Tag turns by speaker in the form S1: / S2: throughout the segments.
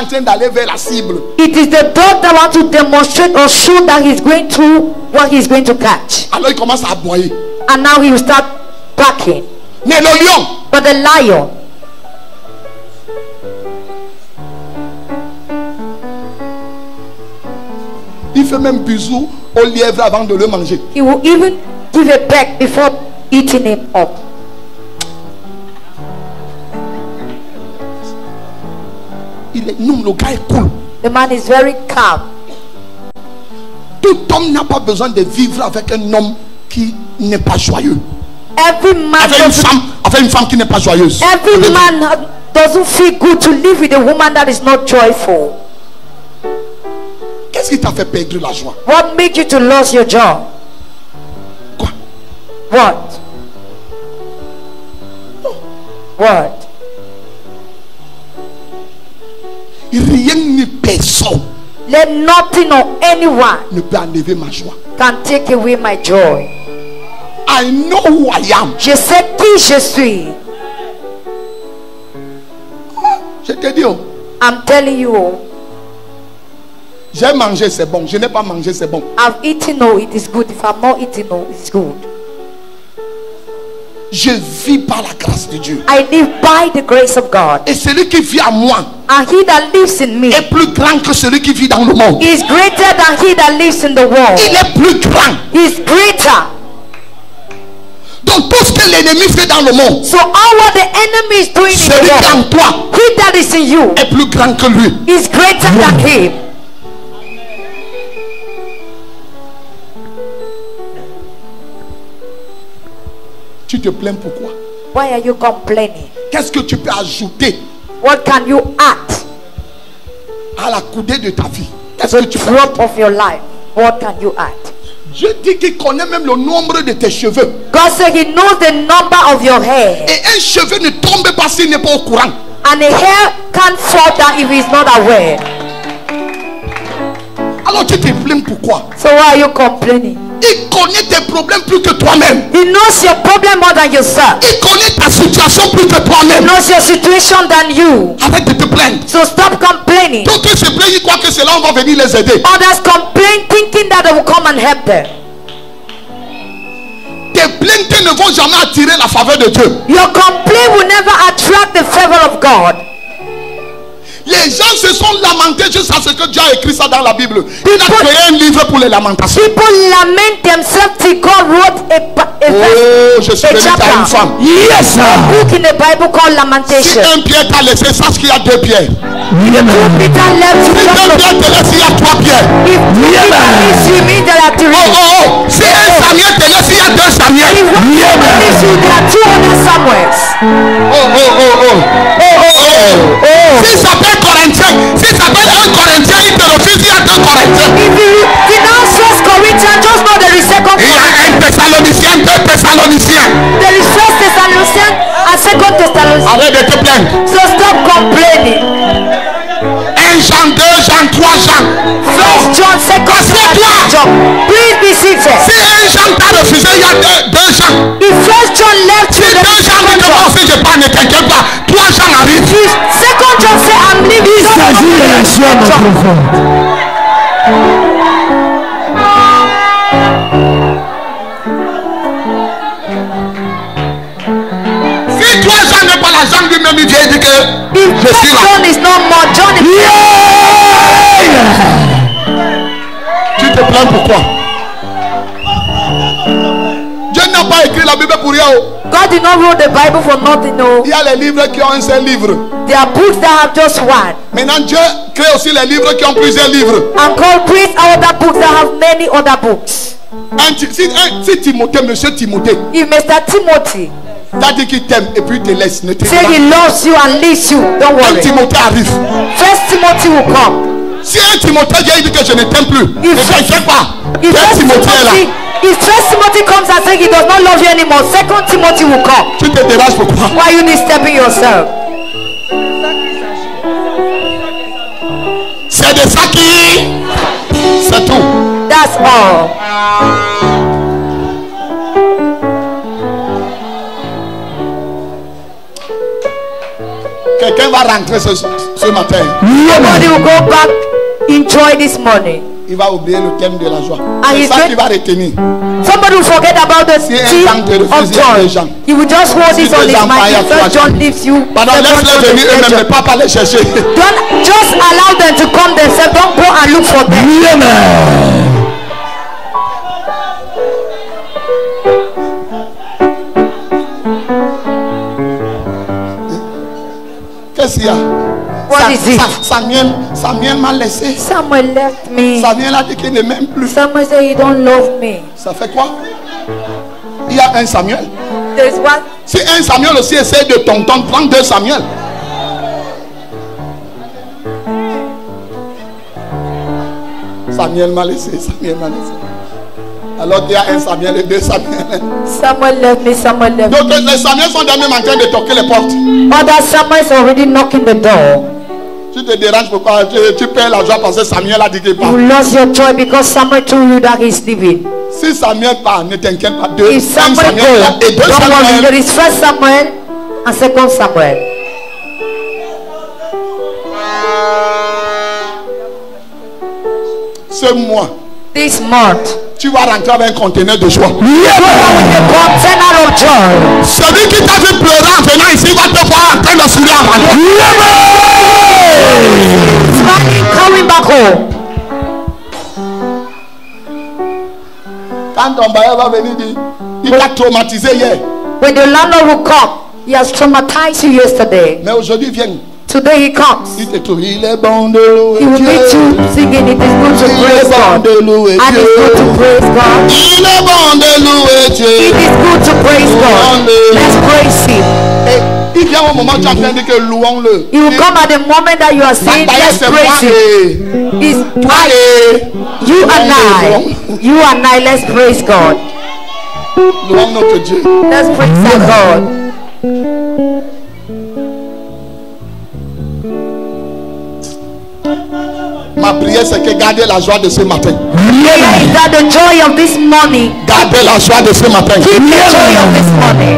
S1: en train d'aller vers la cible.
S2: It is the dog that wants to demonstrate or show that he's going to what he's going to catch.
S1: Alors il commence à aboyer.
S2: And now he will start barking.
S1: Mais le lion,
S2: But the lion,
S1: il fait même bisous au lièvre avant de le manger.
S2: he will even give a peck before eating him up.
S1: Non, le gars est cool.
S2: The man is very calm.
S1: Tout homme n'a pas besoin de vivre avec un homme qui n'est pas joyeux.
S2: Every man
S1: Avec une femme qui n'est pas joyeuse.
S2: every man doesn't feel good to live with a woman that is not joyful.
S1: Qu'est-ce qui t'a fait perdre la joie?
S2: What made you to lose your joy?
S1: Quoi?
S2: What? What?
S1: Rien ni personne
S2: Let nothing or anyone
S1: ne peut enlever ma joie.
S2: can take away my joy.
S1: I know who I am.
S2: Je sais qui je suis.
S1: Je te dis, oh,
S2: I'm telling you,
S1: j'ai mangé, c'est bon. Je n'ai pas mangé, c'est bon.
S2: I've eaten, no, it is good. If I'm not eating, no, it's good.
S1: Je vis par la grâce de Dieu.
S2: I live by the grace of God.
S1: Et celui qui vit en moi
S2: And he that lives in me
S1: est plus grand que celui qui vit dans le monde.
S2: is greater than he that lives in the world.
S1: Il est plus grand.
S2: He's greater.
S1: Donc tout ce que l'ennemi fait dans le monde,
S2: So all what the enemy is doing in
S1: celui
S2: the
S1: qui est en
S2: world,
S1: toi
S2: he that is in you
S1: est plus grand que lui.
S2: is greater than him.
S1: Tu te plains pourquoi?
S2: Why are you complaining?
S1: Qu'est-ce que tu peux ajouter
S2: What can you add
S1: à la coudée de ta vie? Qu'est-ce
S2: to
S1: que tu
S2: the
S1: peux?
S2: drop of your life? What can you add?
S1: Dieu dit qu'il connaît même le nombre de tes cheveux.
S2: God said he knows the number of your hair.
S1: Et un cheveu ne tombe pas s'il n'est pas au courant.
S2: And a hair can't fall down if he's not aware.
S1: Alors tu te plains pourquoi?
S2: So why are you complaining?
S1: Il connaît tes problèmes plus que toi-même.
S2: He knows your problem more than yourself.
S1: Il connaît ta situation plus que
S2: He
S1: toi-même.
S2: knows your situation than you.
S1: Arrête de te plaindre.
S2: So stop complaining.
S1: D'autres se plaignent, ils croient que cela on va venir les aider.
S2: Others complain thinking that they will come and help them.
S1: Tes plaintes ne vont jamais attirer la faveur de Dieu.
S2: Your complaint will never attract the favor of God.
S1: Les gens se sont lamentés jusqu'à ce que Dieu a écrit ça dans la Bible. Il a créé un livre pour les lamentations.
S2: People lament themselves till God wrote
S1: Oh, je suis venu à une femme.
S2: Yes, sir. A book in the Bible called
S1: Si
S2: Lamentation.
S1: un Pierre t'a laissé, sache qu'il y a deux pierres.
S2: Peter left
S1: Si
S2: you.
S1: deux pierres te laissent, il y a trois pierres.
S2: If Peter leaves you, mean there are three.
S1: Oh. Si un Samuel te laisse, il y a deux Samuel.
S2: If one leaves you, there are two other Samuels.
S1: Si ça s'appelle Corinthien, si ça s'appelle un Corinthien, il te refuse, il y a deux Corinthiens.
S2: If you denounce First Corinthians, just know there is Second
S1: Il y a
S2: Corinthians.
S1: un Thessalonicien, deux Thessaloniciens.
S2: There is First Thessalonians and Second Thessalonians.
S1: Arrête de te plaindre.
S2: So stop complaining.
S1: 1 Jean, 2 Jean, 3 Jean.
S2: First John, Second John. Please be seated.
S1: Si un Jean t'a refusé, il y a deux Jean.
S2: If First John left
S1: Si
S2: you, there
S1: deux
S2: is
S1: Jean
S2: Second
S1: disent
S2: John.
S1: que si je pars, ne t'inquiète pas. 3 Jean arrivent.
S2: If Second John say I'm leaving,
S3: Il s'agit de la joie, mon frère.
S1: Si 3 Jean n'est pas la Jean lui-même, il vient dire que je suis là.
S2: John is no more. John is
S1: Tu te plains pourquoi? Dieu n'a pas écrit la Bible pour rien.
S2: God did not write the Bible for nothing. No,
S1: Il y a les livres qui ont un seul livre.
S2: there are books that have just one.
S1: Maintenant, Dieu crée aussi les livres qui ont plusieurs livres.
S2: And God creates other books that have many other books.
S1: Si Timothée, monsieur Timothée,
S2: If Mr. Timothy
S1: t'as dit qu'il t'aime et puis il te laisse, ne te
S2: say he
S1: pas.
S2: loves you and leaves you, don't
S1: Un
S2: worry.
S1: Timothée arrive.
S2: First Timothy will come.
S1: Si un Timothée vient et dit que je ne t'aime plus, ne
S2: If
S1: t'inquiète pas.
S2: If
S1: Un
S2: First
S1: Timothée est là.
S2: Timothy, if First Timothy comes and says he does not love you anymore, Second Timothy will come.
S1: Tu te déranges pourquoi?
S2: Why are you disturbing yourself?
S1: C'est de ça qui... C'est tout.
S2: That's all.
S1: Quelqu'un va rentrer ce ce matin.
S2: Somebody will go back in joy this morning.
S1: Il va oublier le thème de la joie. C'est
S2: he's
S1: ça
S2: going-
S1: qu'il va retenir.
S2: Somebody will forget about the
S1: Si un
S2: theme
S1: temps te refuse,
S2: of
S1: il y a des
S2: joy.
S1: gens.
S2: He will just hold
S1: Si
S2: this on
S1: des
S2: his
S1: enfants, il y a
S2: mind. Because
S1: trois
S2: John
S1: gens.
S2: leaves you.
S1: Pendant
S2: seven
S1: laisse-les
S2: to
S1: venir eux-mêmes,
S2: pleasure.
S1: ne pas les chercher.
S2: Don't just allow them to come themselves. Don't go and look for them.
S3: Amen.
S1: Qu'est-ce qu'il y a?
S2: What is it?
S1: Samuel m'a laissé.
S2: Samuel left me.
S1: Samuel a dit qu'il ne m'aime plus.
S2: Samuel said he don't love me.
S1: Ça fait quoi? Il y a un Samuel.
S2: There's one.
S1: Si un Samuel aussi essaie de t'entendre, prends deux Samuel. Samuel m'a laissé. Alors il y a un Samuel et deux Samuel.
S2: Samuel left me. Samuel left me.
S1: Donc les Samuels sont même en train de toquer les portes.
S2: Other Samuel's already knocking the door.
S1: Tu te déranges pourquoi? Tu perds la joie parce que Samuel a dit qu'il part.
S2: You lost your joy because Samuel told you that he's leaving.
S1: Si Samuel part, ne t'inquiète pas. Deux,
S2: If
S1: un
S2: Samuel
S1: Samuel
S2: goes,
S1: et deux
S2: don't worry.
S1: Samuel.
S2: There is first Samuel and second Samuel.
S1: Ce mois,
S2: This month,
S1: tu vas rentrer avec un conteneur de joie.
S2: with a container of joy.
S1: Celui qui t'a vu pleurer en venant ici va te voir en train de sourire en rentrant.
S2: Smiling, coming back home.
S1: Quand ton bailleur va venir dire, il t'a traumatisé hier.
S2: When the landlord will come, he has traumatized you yesterday.
S1: Mais aujourd'hui, viens.
S2: Today he comes.
S1: Il te trouve, il est bon de louer
S2: He will meet
S1: Dieu.
S2: you singing. It is good to
S1: Il est
S2: praise
S1: bon
S2: God.
S1: de louer
S2: And it's good to
S1: Dieu.
S2: praise God.
S1: Il est bon de louer Dieu.
S2: It is good to praise God. Let's praise Him.
S1: Et il vient au moment où tu es en train de dire que louons-le.
S2: He will come at the moment that you are saying,
S1: Bailleur,
S2: let's
S1: c'est moi
S2: praise Him.
S1: et
S2: It's
S1: toi et
S2: you and I. You and I, let's praise God.
S1: louons notre Dieu.
S2: Let's praise our God.
S1: Ma prière, c'est que gardez la joie de ce matin.
S2: Prayer is that the joy of this morning.
S1: Gardez la joie de ce matin.
S2: Keep the joy of this morning.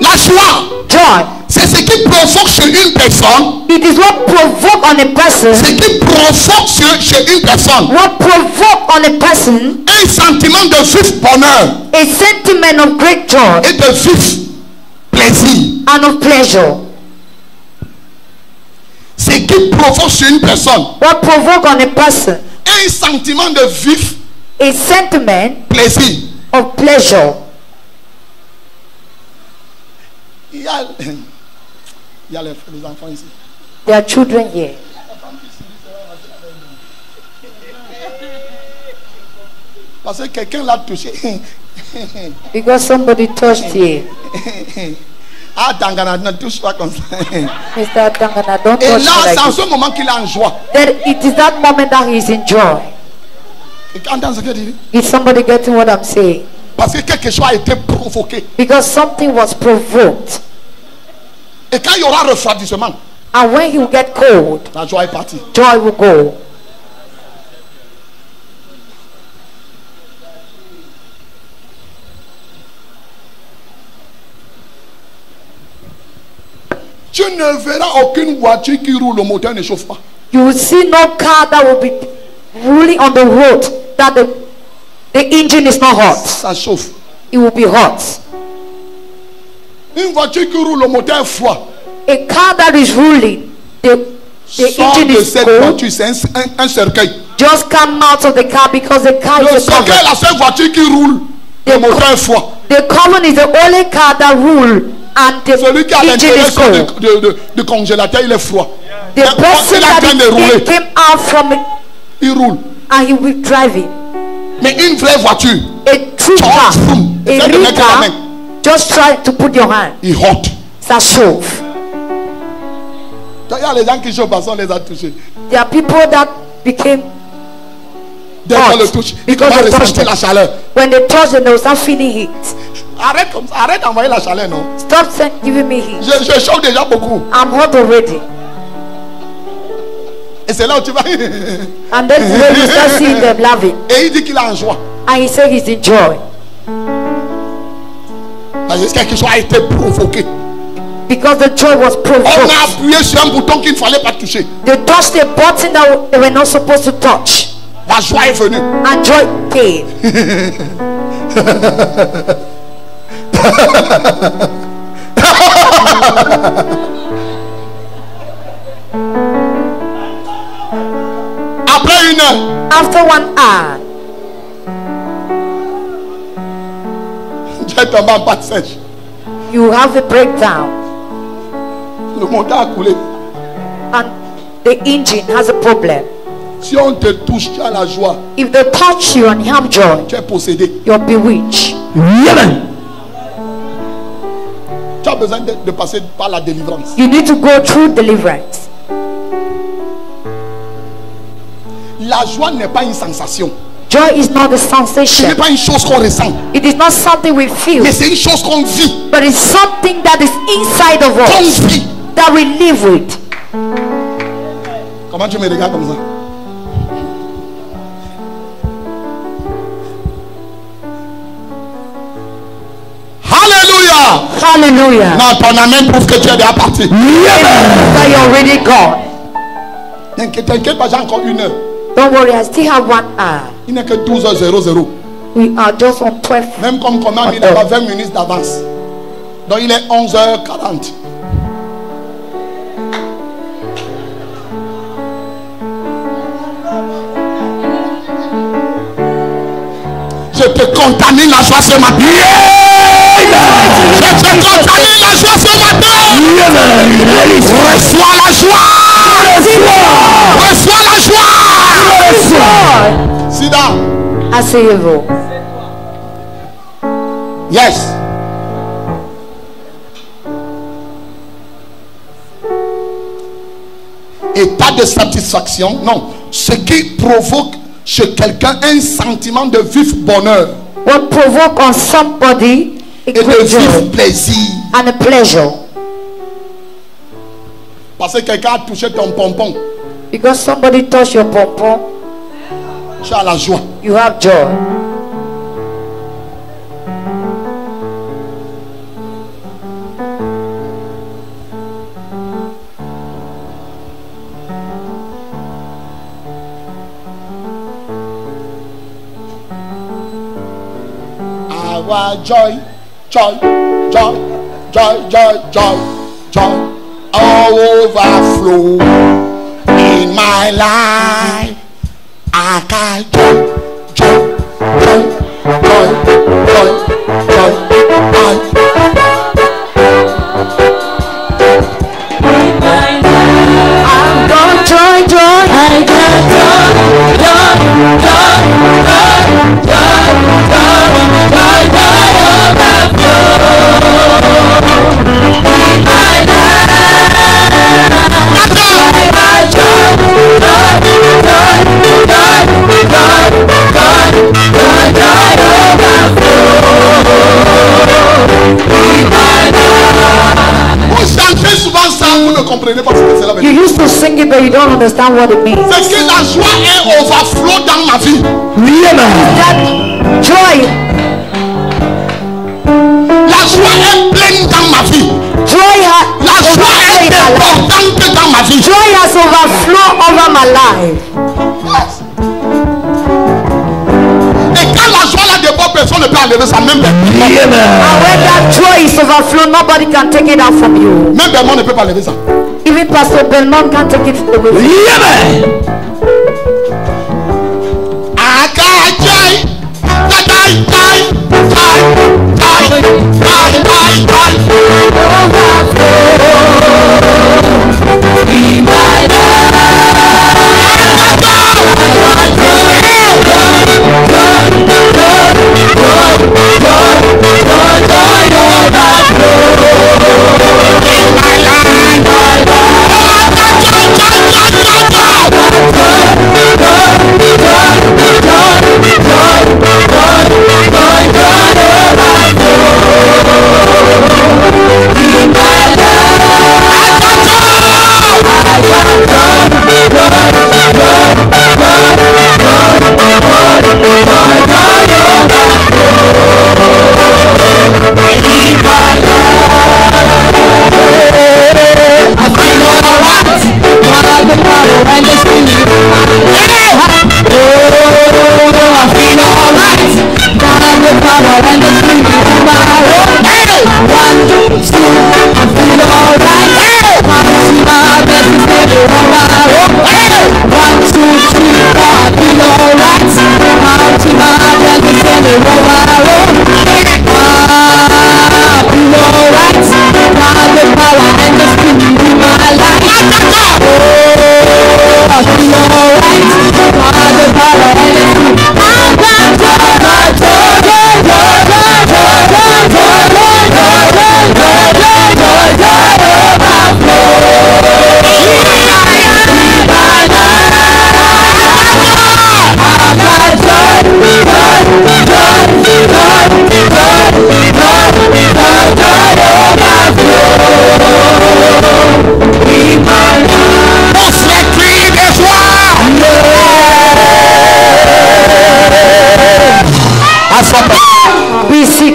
S1: La joie,
S2: Joy.
S1: c'est ce qui provoque chez une personne.
S2: It is what provoke on a person.
S1: Ce qui provoque chez une personne
S2: What provoke on a person
S1: un sentiment de vif bonheur
S2: a sentiment of great joy
S1: et de vif plaisir.
S2: and of pleasure.
S1: Ce qui provoque chez une personne
S2: What provoke on a person
S1: un sentiment de vif
S2: a sentiment
S1: plaisir.
S2: of pleasure.
S1: Il y a les enfants ici.
S2: There are children here.
S1: Parce que quelqu'un l'a touché.
S2: Because somebody touched here.
S1: Ah, Tangana, ne touche pas comme ça.
S2: Mr. Tangana, don't
S1: Et
S2: touch
S1: là,
S2: me
S1: c'est
S2: like
S1: en
S2: this.
S1: ce moment qu'il est en joie.
S2: Then it is that moment that he is in joy.
S1: Et entends ce que tu dis?
S2: Is somebody getting what I'm saying?
S1: Parce que quelque chose a été provoqué.
S2: Because something was provoked.
S1: Et quand il y aura refroidissement,
S2: And when he will get cold,
S1: la joie est partie.
S2: joy will go.
S1: Tu ne verras aucune voiture qui roule, le moteur ne chauffe pas.
S2: You will see no car that will be ruling on the road that the engine is not hot.
S1: Ça chauffe.
S2: It will be hot.
S1: Une voiture qui roule, le moteur est froid.
S2: A car that is ruling, the
S1: Sors
S2: engine
S1: de
S2: is
S1: cette
S2: cold.
S1: voiture, c'est un cercueil.
S2: Just come out of the car because the car
S1: Le
S2: is a
S1: cercueil est
S2: cover.
S1: la seule voiture qui roule, le moteur est froid.
S2: The cover is the only car that rule and the
S1: Celui qui a
S2: engine is
S1: l'intérieur
S2: cold.
S1: de congélateur, il est froid.
S2: The
S1: Quand
S2: person
S1: il est en train de
S2: that
S1: rouler,
S2: came out from it
S1: il roule.
S2: and he will drive it.
S1: Mais une vraie voiture,
S2: A true car,
S1: vroom.
S2: a
S1: Essaie de
S2: real
S1: mettre la
S2: car,
S1: main.
S2: just try to put your hand.
S1: il hot.
S2: Ça chauffe.
S1: Il y a les gens qui chauffent parce qu'on les a touchés.
S2: There are people that became
S1: Dès qu'on le touche, ils
S2: because
S1: commencent
S2: they
S1: à
S2: touched
S1: ressentir
S2: them.
S1: la chaleur.
S2: When they touch them, they will start feeling heat.
S1: Arrête comme ça, arrête d'envoyer la chaleur, non?
S2: Stop giving me heat.
S1: Je chauffe déjà beaucoup.
S2: I'm hot already.
S1: Et c'est là où tu vas.
S2: And then when you start seeing them laughing,
S1: Et il dit qu'il est en joie.
S2: and he said he's in joy.
S1: Parce que quelque chose a été provoqué.
S2: Because the joy was
S1: On
S2: provoked.
S1: a appuyé sur un bouton qu'il ne fallait pas toucher.
S2: They touched a button that they were not supposed to touch.
S1: La joie est venue.
S2: And joy came.
S1: Après 1 heure,
S2: After 1 hour,
S1: j'ai tombé en pâte sèche.
S2: you have a breakdown.
S1: Le moteur a coulé.
S2: And the engine has a problem.
S1: Si on te touche, tu as la joie.
S2: If they touch you and you have joy,
S1: Tu es possédé.
S2: you're bewitched.
S3: Amen.
S1: Tu as besoin de passer par la délivrance.
S2: You need to go through deliverance.
S1: La joie n'est pas une sensation.
S2: Joy is not a
S1: Ce n'est
S2: sensation.
S1: pas une chose qu'on ressent.
S2: It is not something we feel,
S1: Mais c'est une chose qu'on vit.
S2: but it's something that is inside of
S1: Qu'on
S2: us
S1: vit.
S2: that we live with.
S1: Comment tu me regardes comme ça? Alléluia.
S2: Hallelujah.
S1: Non, ton amen prouve que tu es déjà parti.
S2: That you're already gone.
S1: T'inquiète pas, j'ai encore 1 heure.
S2: Don't worry, I still have 1 hour.
S1: Il n'est que 12h00.
S2: We are just on 12.
S1: Même comme commande, il a 20 minutes d'avance. Donc il est 11h40. Je te contamine la joie ce matin. Je te contamine la joie ce matin. Reçois la joie. Reçois la joie. Sit down.
S2: Asseyez-vous.
S1: Yes. État de satisfaction. Non. Ce qui provoque chez quelqu'un un sentiment de vif bonheur
S2: What provoke on somebody a
S1: et de
S2: great
S1: vif
S2: joy
S1: plaisir.
S2: and a pleasure.
S1: Parce que quelqu'un a touché ton pompon.
S2: Because somebody touched your pom-pom,
S1: Tu as la joie.
S2: you have joy.
S1: Our joy, joy, joy, joy, joy, joy, joy, all overflow in my life. I got joy, joy, joy, joy, joy, joy,
S2: I've got joy, joy. I got
S1: Vous chantez souvent ça, vous ne comprenez pas ce que c'est la
S2: You
S1: vérité.
S2: used to sing it, but you don't understand what it means.
S1: C'est que la joie est overflow dans ma vie.
S2: That joy,
S1: La joie est pleine dans ma vie.
S2: joy
S1: La
S2: has
S1: joie est
S2: overflowed my life.
S1: importante dans ma vie.
S2: Joy has overflowed over my life.
S1: Et quand la joie là déborde, personne ne peut enlever ça. Même
S2: And when that joy is overflowed, nobody can take it out from you.
S1: Belmont ne peut pas enlever ça.
S2: Even Pastor Belmont can't take it away from you.
S1: I got joy. Joy, joy, joy, joy, joy, joy, joy.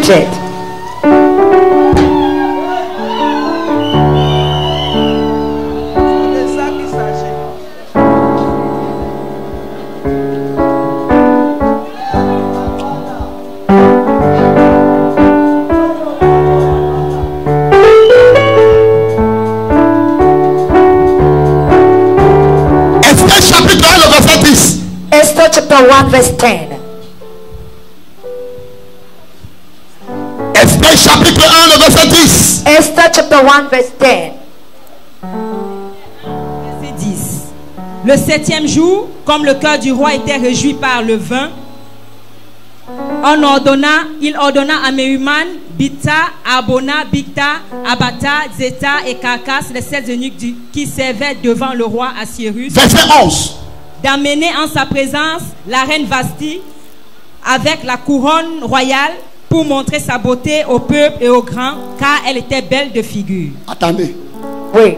S2: anointed. Esther chapter 1 verse 10.
S1: Esther chapitre 1, le verset 10.
S2: Esther chapter 1 verse 10.
S4: Verset 10. Le 7e jour, comme le cœur du roi était réjoui par le vin, il ordonna à Mehuman, Bita, Abona, Bicta, Abata, Zeta et Carcas, les 7 eunuques qui servaient devant le roi Assyrus,
S1: Verset 11.
S4: d'amener en sa présence la reine Vasti avec la couronne royale pour montrer sa beauté au peuple et aux grands, car elle était belle de figure.
S1: Attendez.
S2: Wait.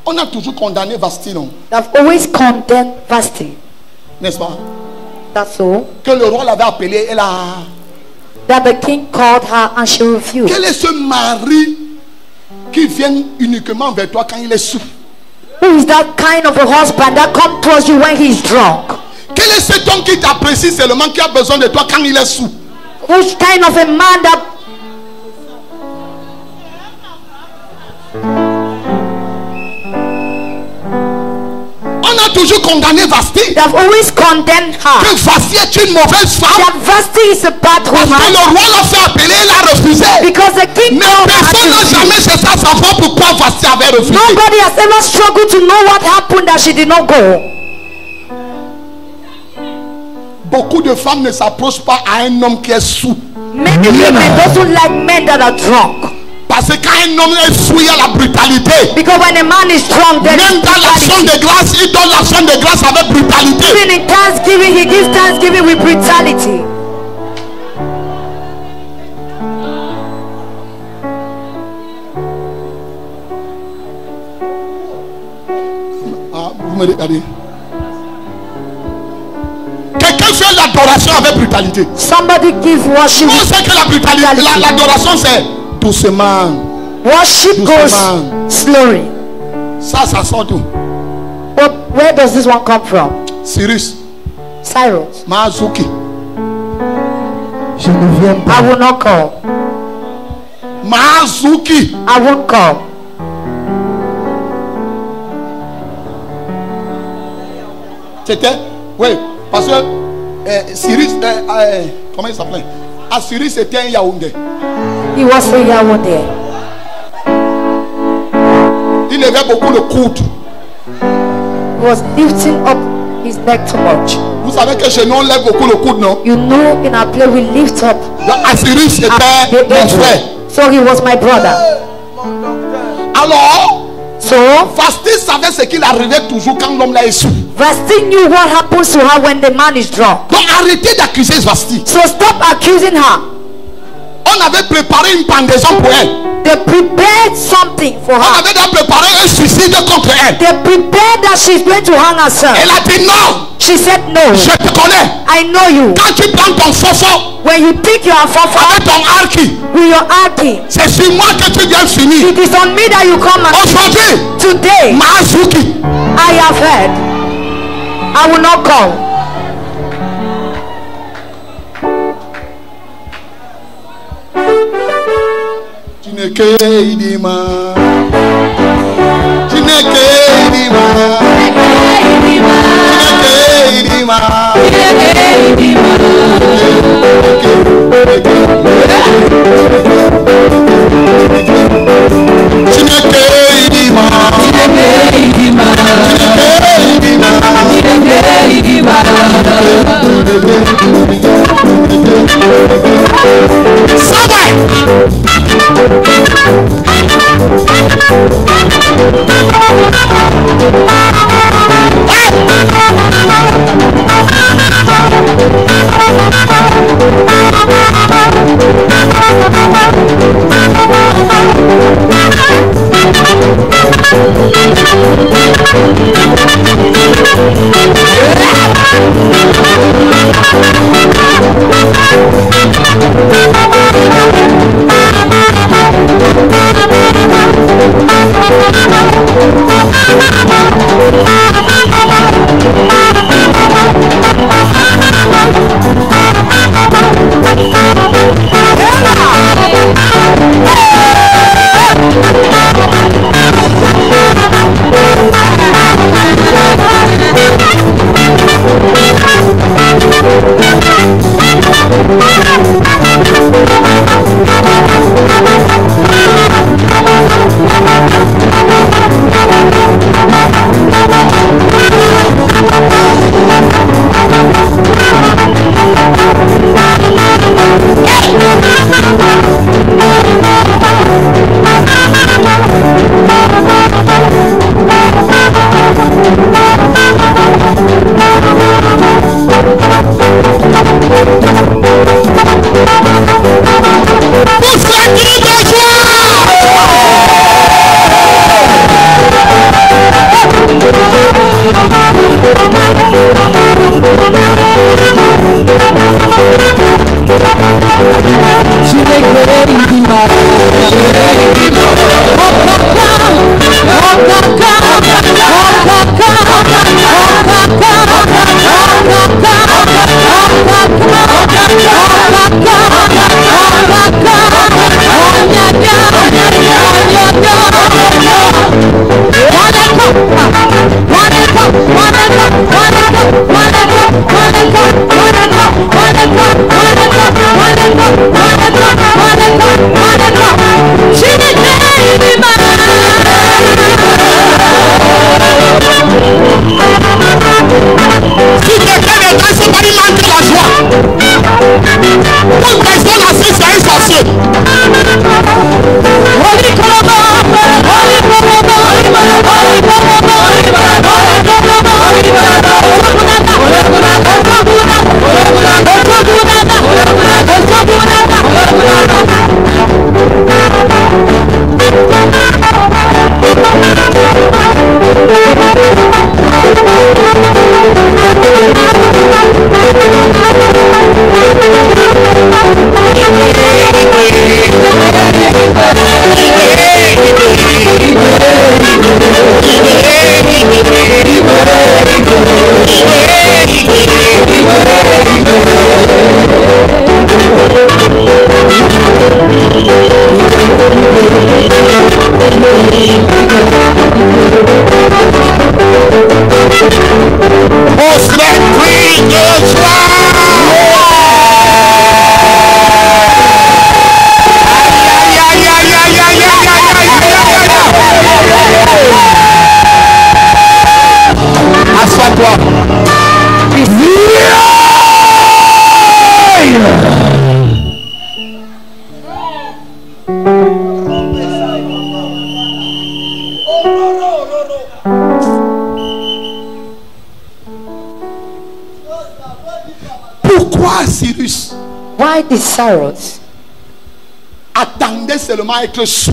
S1: On a toujours condamné Vasti, non?
S2: I've always condemned Vasti.
S1: N'est-ce pas?
S2: That's all.
S1: Que le roi l'avait appelée, elle a...
S2: That the king called her and she refused.
S1: Quel est ce mari qui vient uniquement vers toi quand il est sous?
S2: Who is that kind of a husband that comes towards you when he's drunk?
S1: Quel est cet homme qui t'apprécie seulement, qui a besoin de toi quand il est sous?
S2: Which kind of a man that
S1: On a toujours condamné Vasti.
S2: they've always condemned her?
S1: Que Vasti est une mauvaise femme.
S2: That Vasti is a bad
S1: Parce que
S2: woman
S1: le roi l'a fait appeler, elle a refusé.
S2: because the king
S1: Mais
S2: called her
S1: personne n'a
S2: to refuse.
S1: jamais cherché à savoir pourquoi Vasti avait refusé.
S2: Nobody has ever struggled to know what happened that she did not go.
S1: Beaucoup de femmes ne s'approchent pas à un homme qui est sous.
S2: Many women don't like men that are drunk.
S1: Parce que quand un homme est sous, il y a la brutalité.
S2: Because when a man is drunk, then
S1: Même dans l'action de grâce, il donne l'action de grâce avec brutalité.
S2: even in thanksgiving, he gives thanksgiving with brutality.
S1: Ah, vous me regardez. Quelqu'un fait l'adoration avec brutalité.
S2: Somebody give worship.
S1: On sait que la brutalité, l'adoration c'est doucement.
S2: Worship goes slowly.
S1: Ça sort d'où?
S2: But where does this one come from?
S1: Cyrus,
S2: Cyrus.
S1: Mazuki,
S3: Je ne viens pas.
S2: I will not come.
S1: Mazuki.
S2: I won't come.
S1: C'était, oui, parce que Cyrus, comment il s'appelait? Ah, Cyrus était un Yaoundé.
S2: He was a Yahweh.
S1: Il levait beaucoup le coude.
S2: He was lifting up his neck too much.
S1: Vous savez que chez nous on lève beaucoup le coude, non?
S2: You know, in our play we lift up.
S1: Donc, Cyrus
S2: the
S1: était mon frère.
S2: angel. So he was my brother.
S1: Alors,
S2: So
S1: Vasti savait ce qu'il arrivait toujours quand l'homme là est sous.
S2: Vasti knew what happens to her when the man is drunk.
S1: Donc arrêtez d'accuser Vasti.
S2: So stop accusing her.
S1: On avait préparé une pendaison pour elle.
S2: They prepared something for
S1: On
S2: her.
S1: avait déjà préparé un suicide contre elle.
S2: They prepared that she's going to hang herself.
S1: Elle a dit non.
S2: She said no.
S1: Je te connais.
S2: I know you.
S1: Quand tu prends ton fofo
S2: When you pick your fafa
S1: avec ton arki,
S2: with your arky,
S1: c'est sur moi que tu viens finir.
S2: it is on me that you come and
S1: Aujourd'hui,
S2: today
S1: Mazuki,
S2: I have heard. I will not come.
S1: tu n'es que Idima. Tu n'es que Idima. Tu n'es que Idima. Tu n'es que Idima.
S5: Thank you.
S1: Pourquoi Cyrus
S2: Why did Cyrus
S1: attendait seulement à être sous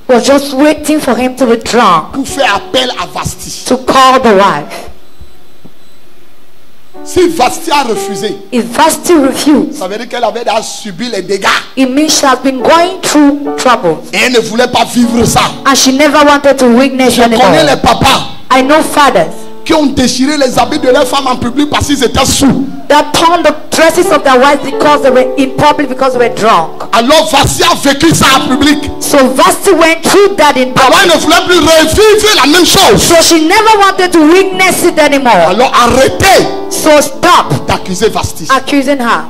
S2: was just waiting for him to be drunk
S1: pour faire appel à Vasti?
S2: to call the wife?
S1: Si Vasti a refusé,
S2: If Vasti refused,
S1: ça veut dire qu'elle avait déjà subi les dégâts
S2: it means she has been going through trouble
S1: et elle ne voulait pas vivre ça.
S2: and she never wanted to witness
S1: Je connais les
S2: anymore.
S1: papas
S2: I know fathers
S1: qui ont déchiré les habits de leurs femmes en public parce qu'ils étaient sous.
S2: that torn the dresses of their wives because they were in public because they were drunk.
S1: Alors Vasti a vécu ça en public.
S2: So Vasti went through that in
S1: Alors elle
S2: public.
S1: ne voulait plus revivre la même chose.
S2: So she never wanted to witness it anymore.
S1: Alors arrêtez
S2: So stop
S1: d'accuser Vasti.
S2: accusing her.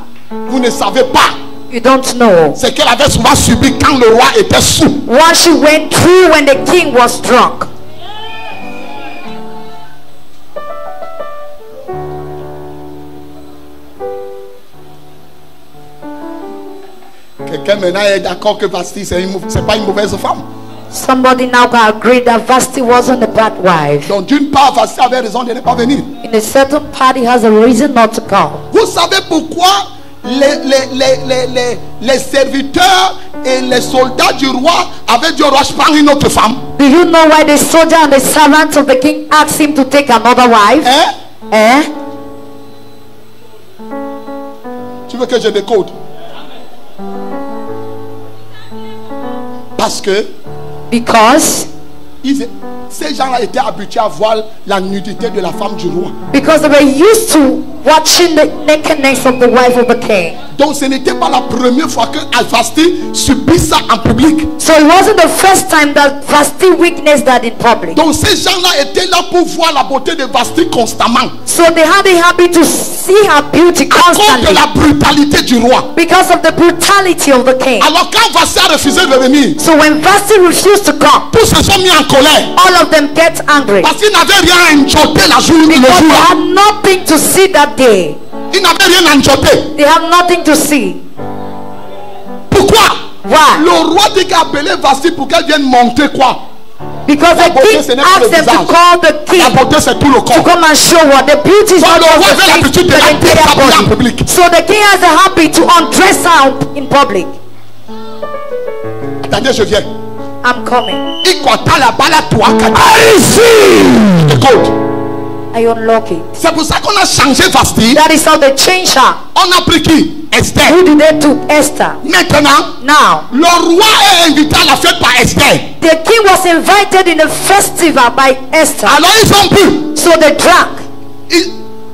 S1: Vous ne savez pas
S2: You don't know
S1: ce qu'elle avait souvent subi quand le roi était sous.
S2: what she went through when the king was drunk.
S1: Quelqu'un maintenant est d'accord que Vasti c'est pas une mauvaise femme.
S2: Somebody now can agree that Vasti wasn't a bad wife.
S1: Donc d'une part Vasti avait raison de ne pas venir.
S2: In a certain part, he has a reason not to come.
S1: Vous savez pourquoi les serviteurs et les soldats du roi avaient dit au roi, je prends une autre femme?
S2: Do you know why the soldier and the servants of the king asked him to take another wife?
S1: Hein?
S2: Eh?
S1: Tu veux que je décode? Parce que
S2: Because
S1: ces gens-là étaient habitués à voir la nudité de la femme du roi.
S2: they were used to watching the nakedness of the wife of the king.
S1: Donc ce n'était pas la première fois que Vasti subit ça en public.
S2: So it wasn't the first time that Vasti witnessed that in public.
S1: Donc ces gens-là étaient là pour voir la beauté de Vasti constamment.
S2: So they had a habit to see her beauty
S1: À cause de
S2: constantly
S1: la brutalité du roi.
S2: because of the brutality of the king.
S1: Alors quand Vasti a refusé de venir,
S2: So when Vasti refused to come,
S1: tous se sont mis en colère.
S2: all of them get angry
S1: Parce qu'ils n'avaient rien à enjoter le
S2: because they
S1: jour-là.
S2: had nothing to see that day.
S1: Ils n'avaient rien à enjoter.
S2: They have nothing to see.
S1: Pourquoi?
S2: Why?
S1: Le roi dit qu'il a appelé Vasti pour qu'elle vienne montrer quoi?
S2: Because
S1: La
S2: the
S1: beauté,
S2: king
S1: ce n'est pas le
S2: asked them to
S1: visage.
S2: call the
S1: La
S2: king
S1: beauté c'est tout le
S2: to
S1: corps.
S2: come and show what the beauty is
S1: Donc
S2: not
S1: le roi
S2: just the
S1: avait
S2: face,
S1: l'habitude de
S2: but
S1: la
S2: the entire
S1: déshabiller en
S2: body.
S1: public.
S2: So the king has a habit to undress her in public.
S1: Attendez, je viens.
S2: I'm coming.
S1: Il compte la balle à toi. Écoute.
S2: I unlock it.
S1: C'est pour ça qu'on a changé Vasti.
S2: That is how they change her.
S1: On a pris qui? Esther.
S2: Who did they took? Esther.
S1: Maintenant,
S2: Now,
S1: le roi est invité à la fête par Esther.
S2: the king was invited in a festival by Esther.
S1: Alors ils ont bu.
S2: So they drank.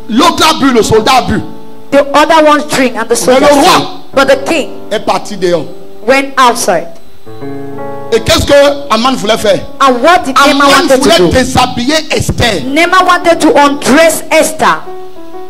S1: L'autre a bu, le soldat a bu.
S2: The other ones drink and the soldiers
S1: le roi
S2: drink. But the king
S1: Est parti dehors.
S2: went outside.
S1: Et qu'est-ce que Aman voulait faire?
S2: And what did Naaman
S1: Aman
S2: wanted to
S1: voulait
S2: do?
S1: déshabiller Esther.
S2: Naaman wanted to undress Esther.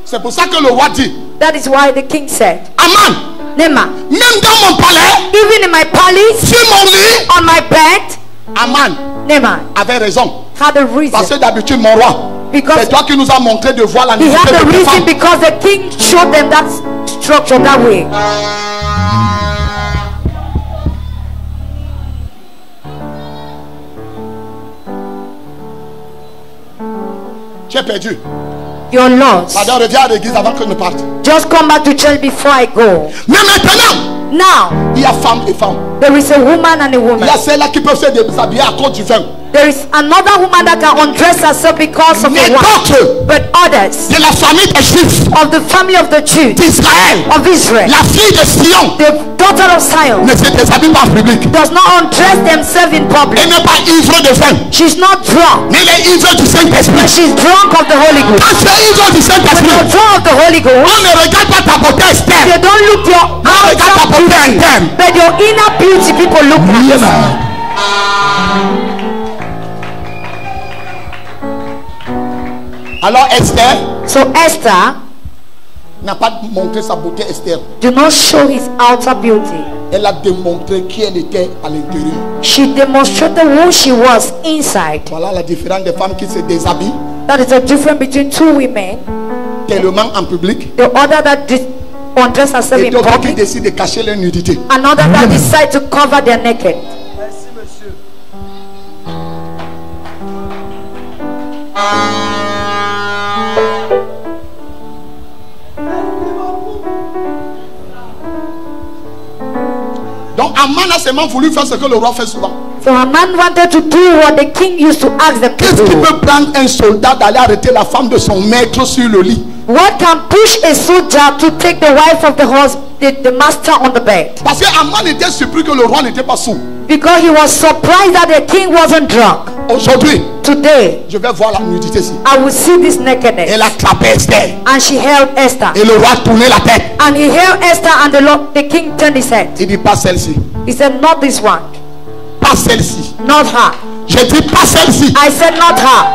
S1: C'est pour ça que le roi dit,
S2: That is why the king said,
S1: Aman,
S2: Naaman,
S1: même dans mon palais,
S2: even in my palace,
S1: sur mon lit,
S2: on my bed,
S1: Aman
S2: Naaman
S1: avait raison.
S2: had a
S1: Parce que
S2: reason.
S1: d'habitude, mon roi,
S2: Because
S1: c'est toi qui nous as montré de voir la
S2: he
S1: nudité
S2: had a
S1: de tes
S2: reason
S1: femmes.
S2: because the king showed them that structure that way.
S1: Tu es perdu.
S2: You're lost.
S1: Pardon, reviens à l'église avant que je ne parte.
S2: Just come back to church before I go.
S1: Mais maintenant,
S2: Now,
S1: il y a femme et femme.
S2: there is a woman and a
S1: Il
S2: woman.
S1: y a celles-là qui peuvent se déshabiller à cause du vin.
S2: There is another woman that can undress herself because of
S1: Mais
S2: the wine.
S1: d'autres
S2: But others
S1: de la famille des Juifs
S2: of the family of the Jews,
S1: d'Israël,
S2: of Israel,
S1: la fille de Sion,
S2: the daughter of Zion,
S1: ne se déshabille pas en public.
S2: does not undress themselves in public.
S1: Elle n'est pas ivre de vin,
S2: She's not drunk,
S1: mais elle est ivre du
S2: but
S1: Saint-Esprit.
S2: she's drunk of the Holy Ghost.
S1: Quand tu es ivre du
S2: When
S1: Saint-Esprit,
S2: you're drunk of the Holy
S1: on
S2: Ghost,
S1: ne regarde pas ta beauté
S2: you
S1: externe,
S2: don't look your
S1: on regarde ta
S2: outer
S1: beauté
S2: beauty,
S1: interne.
S2: but your inner beauty people look at.
S1: Alors Esther
S2: So Esther
S1: n'a pas montré sa beauté externe.
S2: did not show his outer beauty.
S1: Elle a démontré qui elle était à l'intérieur.
S2: She demonstrated who she was inside.
S1: Voilà la différence des femmes qui se déshabillent
S2: That is the difference between two women.
S1: tellement en public
S2: The other that undress herself
S1: et
S2: in
S1: d'autres qui
S2: public,
S1: décident de cacher leur nudité.
S2: another that decide to cover their naked.
S1: Aman a seulement voulu faire ce que le roi fait souvent.
S2: So Haman wanted to do what the king used to ask them to
S1: Qu'est-ce qui
S2: do.
S1: peut prendre un soldat d'aller arrêter la femme de son maître sur le lit?
S2: What can push a soldier to take the wife of the master on the bed?
S1: Parce que Aman était surpris que le roi n'était pas sourd.
S2: Because he was surprised that the king wasn't drunk.
S1: Aujourd'hui,
S2: Today,
S1: je vais voir la nudité ici.
S2: I will see this nakedness.
S1: Elle a clapé Esther.
S2: And she held Esther.
S1: Et le roi tournait la tête.
S2: And he held Esther, and the king turned his head.
S1: Il dit pas celle-ci.
S2: He said, not this one.
S1: Pas celle-ci.
S2: Not her.
S1: Je dis pas celle-ci.
S2: I said, not her.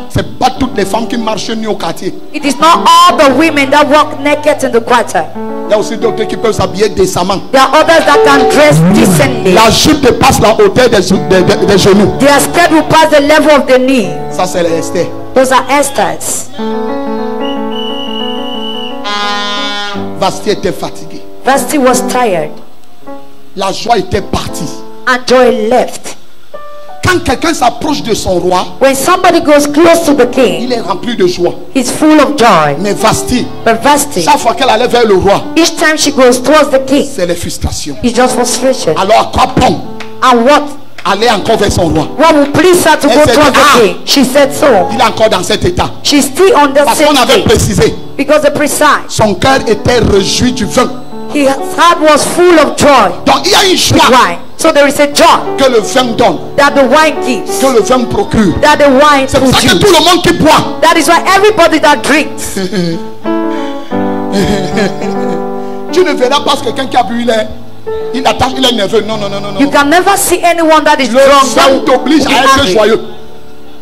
S1: C'est pas toutes les femmes qui marchent nues au quartier.
S2: It is not all the women that walk naked in the quarter.
S1: Il y a aussi d'autres qui peuvent s'habiller décemment.
S2: There are others that can dress decently.
S1: La jupe dépasse la hauteur des genoux.
S2: Their skirt will pass the level of the knee.
S1: Ça c'est Esther.
S2: Those are Esther's.
S1: Vasti était fatigué.
S2: Vasti was tired.
S1: La joie était partie.
S2: And joy left.
S1: Quand quelqu'un s'approche de son roi,
S2: When somebody goes close to the king,
S1: il est rempli de joie.
S2: he's full of joy.
S1: Mais Vasti,
S2: But Vasti,
S1: chaque fois qu'elle allait vers le roi,
S2: each time she goes towards the king,
S1: c'est les frustrations.
S2: it's just frustration.
S1: Alors à quoi bon
S2: And
S1: aller encore vers son roi?
S2: what will please her to
S1: Elle
S2: go
S1: said,
S2: towards
S1: "Ah."
S2: the king? She said so.
S1: Il est encore dans cet état.
S2: She's still on the
S1: Parce qu'on
S2: same
S1: avait
S2: state.
S1: précisé,
S2: Because the precise,
S1: son cœur était réjoui du vin.
S2: his heart was full of joy.
S1: Donc il y a une joie
S2: Why? So there is a joy
S1: que le vin donne,
S2: that the wine gives,
S1: que le vin procure.
S2: that the wine
S1: C'est pour ça que tout
S2: produces.
S1: le monde qui boit,
S2: That is why everybody that drinks,
S1: tu ne verras pas quelqu'un qui a bu, il attache, il est nerveux. Non, non, non, non,
S2: you
S1: non.
S2: can never see anyone that is
S1: Le
S2: drunk that
S1: vin
S2: will
S1: t'oblige
S2: be
S1: à être
S2: angry.
S1: joyeux.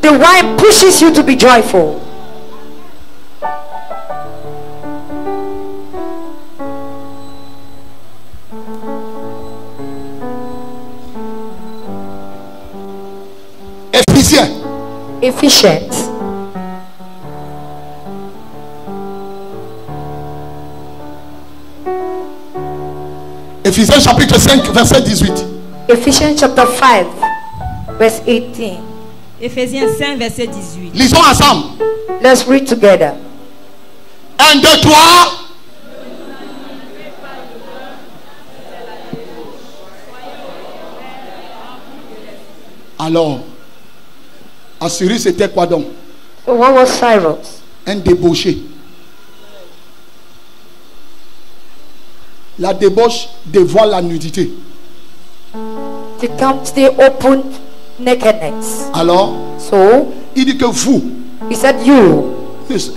S2: The wine pushes you to be joyful.
S1: Éphésiens,
S2: Ephesians
S1: Éphésiens chapitre 5, verset 18.
S2: Ephesians chapter 5 verse 18.
S4: Éphésiens 5, verset 18.
S1: Lisons ensemble.
S2: Let's read together.
S1: 1, 2, 3. Alors, Assyrie c'était quoi donc?
S2: So what was Cyrus?
S1: Un débauché. La débauche dévoile la nudité.
S2: To come to the open nakedness.
S1: Alors,
S2: So
S1: il dit que vous
S2: he said, you.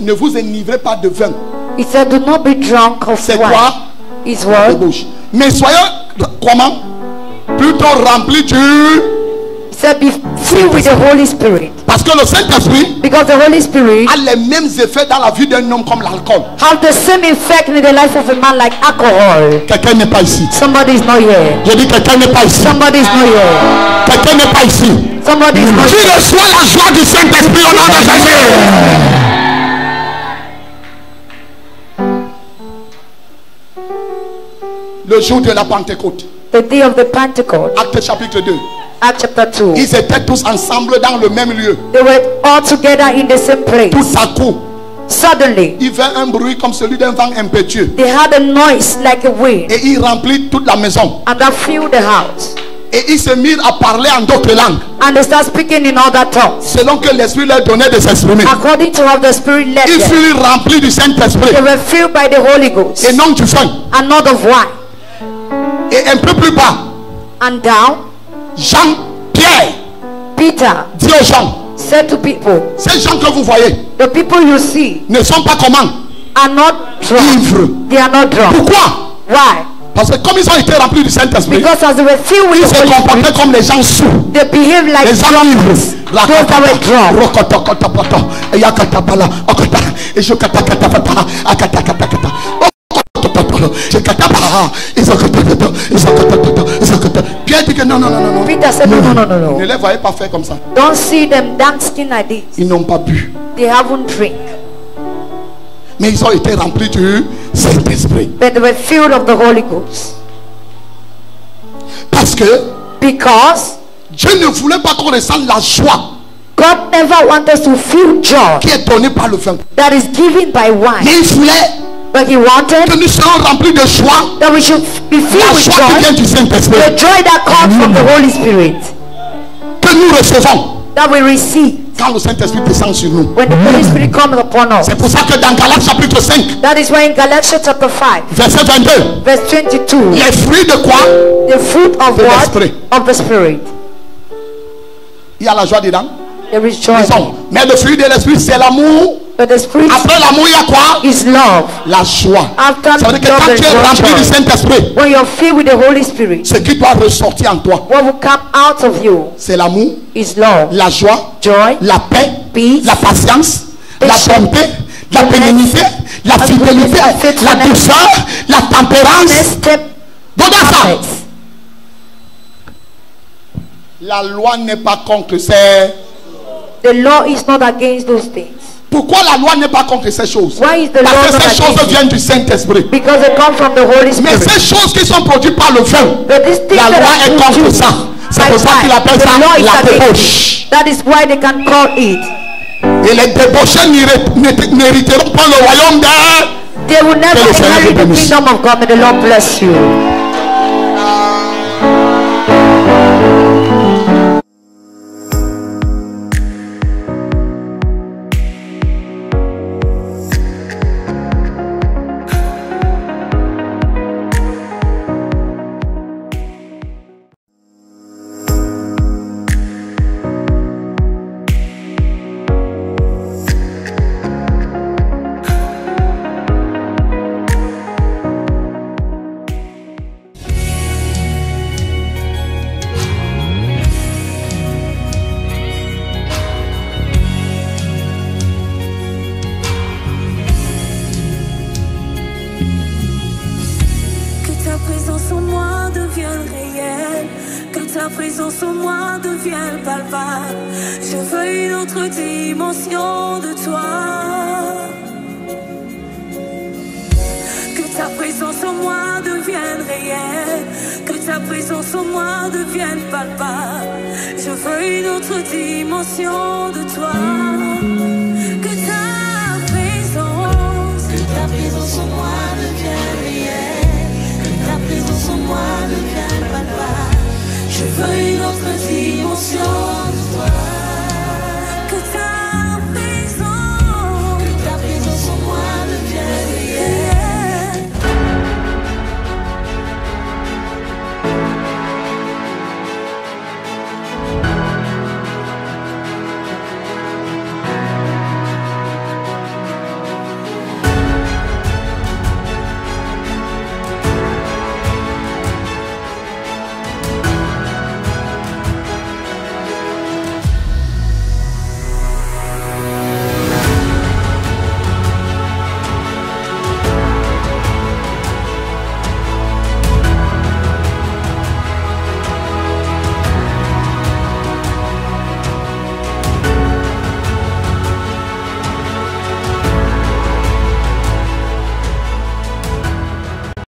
S1: ne vous enivrez pas de vin.
S2: He said, do not be drunk of
S1: C'est
S2: wine.
S1: quoi?
S2: His word.
S1: Débauche. Mais soyez comment? Plutôt remplis du...
S2: He said, be filled with the Holy Spirit.
S1: Parce que le Saint-Esprit
S2: Because the Holy Spirit
S1: a les mêmes effets dans la vie d'un homme comme l'alcool.
S2: have the same effect in the life of a man like alcohol.
S1: Quelqu'un n'est pas ici.
S2: Somebody is not here.
S1: Je dis quelqu'un n'est pas ici.
S2: Somebody is not here.
S1: Quelqu'un n'est pas ici.
S2: Somebody is not
S1: Tu
S2: here.
S1: reçois la joie du Saint-Esprit au nom de Jésus. Le jour de la Pentecôte,
S2: The day of the Pentecost,
S1: Acte chapitre 2,
S2: Acts chapter 2.
S1: ils étaient tous ensemble dans le même lieu.
S2: They were all together in the same place.
S1: Tout à coup,
S2: Suddenly,
S1: il fait un bruit comme celui d'un vent impétueux.
S2: they had a noise like a wind,
S1: Et il remplit toute la maison.
S2: and that filled the house.
S1: Et ils se mirent à parler en d'autres langues,
S2: And they start speaking in other tongues,
S1: selon que l'Esprit leur donnait de s'exprimer.
S2: according to how the Spirit led
S1: Ils
S2: them.
S1: furent remplis du Saint-Esprit
S2: They were filled by the Holy Ghost,
S1: et non du vin.
S2: and not of wine.
S1: Et un peu plus bas,
S2: And down,
S1: Jean, Pierre
S2: Peter
S1: dit aux gens,
S2: said to people,
S1: ces gens que vous voyez
S2: the people you see
S1: ne sont pas comment?
S2: are not drunk.
S1: Ivres.
S2: They are not drunk.
S1: Pourquoi?
S2: Why?
S1: Parce que comme ils ont été remplis du Saint-Esprit,
S2: Because as they were filled with
S1: ils
S2: the
S1: se
S2: Holy Spirit,
S1: comportaient comme les gens sous.
S2: they behaved like
S1: Les gens
S2: drunkards.
S1: ivres.
S2: Those that were drunk.
S1: Pierre dit que non, non, non, non, non.
S2: Peter said, no, no, no, no, no.
S1: Ne les voyez pas faire comme ça.
S2: Don't see them dancing like this.
S1: Ils n'ont pas bu.
S2: They haven't drink,
S1: Mais ils ont été remplis du Saint-Esprit.
S2: but they were filled of the Holy Ghost.
S1: Parce que
S2: Because
S1: Dieu ne voulait pas qu'on ressente la joie
S2: God never wants us to feel joy
S1: qui est donnée par le vin.
S2: that is given by wine.
S1: Mais il voulait
S2: But he wanted
S1: que nous serons remplis de joie.
S2: that we should be filled
S1: La
S2: with
S1: joie qui vient
S2: joy,
S1: du Saint-Esprit.
S2: the joy that comes from the Holy Spirit,
S1: Que nous recevons
S2: that we receive
S1: quand le Saint-Esprit descend sur nous.
S2: when the Holy Spirit comes upon us.
S1: C'est pour ça que dans Galates chapitre 5,
S2: That is why in Galatians chapter 5,
S1: verset 22,
S2: verse 22,
S1: les fruits de quoi?
S2: the fruit of
S1: De
S2: what?
S1: l'esprit.
S2: Of the Spirit.
S1: Il y a la joie dedans.
S2: There is joy.
S1: Disons, mais le fruit de l'esprit, c'est l'amour.
S2: But the Spirit
S1: Après l'amour, il y a quoi?
S2: is love.
S1: La joie.
S2: After
S1: Ça veut dire que
S2: love,
S1: quand
S2: there
S1: tu
S2: is
S1: es rempli du
S2: joy.
S1: Saint-Esprit,
S2: When you're filled with the Holy Spirit,
S1: ce qui doit ressortir en toi,
S2: what will come out of you
S1: c'est l'amour,
S2: is love,
S1: la joie,
S2: joy,
S1: la paix,
S2: peace,
S1: la patience, la
S2: patience,
S1: bonté, la bénignité, la fidélité,
S2: la
S1: la
S2: faithfulness,
S1: douceur, la tempérance.
S2: step,
S1: Donc dans ça,
S2: habits.
S1: la loi n'est pas contre ces...
S2: The law is not against those things.
S1: Pourquoi la loi n'est pas contre ces choses?
S2: Why is the law
S1: Parce que
S2: not
S1: ces choses
S2: against it?
S1: viennent du Saint-Esprit.
S2: Because they come from the Holy
S1: Mais
S2: Spirit.
S1: ces choses qui sont produites par le vin,
S2: But these things
S1: la
S2: that
S1: loi
S2: are
S1: est contre
S2: produced
S1: ça. C'est
S2: by
S1: pour ça qu'il
S2: wine,
S1: appelle
S2: the
S1: ça
S2: law is
S1: la
S2: against
S1: débauche.
S2: it. That is why they can call it.
S1: Et les débauchés n'hériteront pas le royaume de...
S2: They will never
S1: Que le Seigneur
S2: inherit
S1: vous
S2: the
S1: bénisse.
S2: kingdom of God. May the Lord bless you.
S5: ta présence en moi devient palpable. Je veux une autre dimension de toi. Que ta présence en moi devienne réelle. Que ta présence en moi devienne palpable. Je veux une autre dimension de toi. Que ta présence en moi devienne réelle. Que ta présence en moi devienne palpable. Je veux une autre dimension.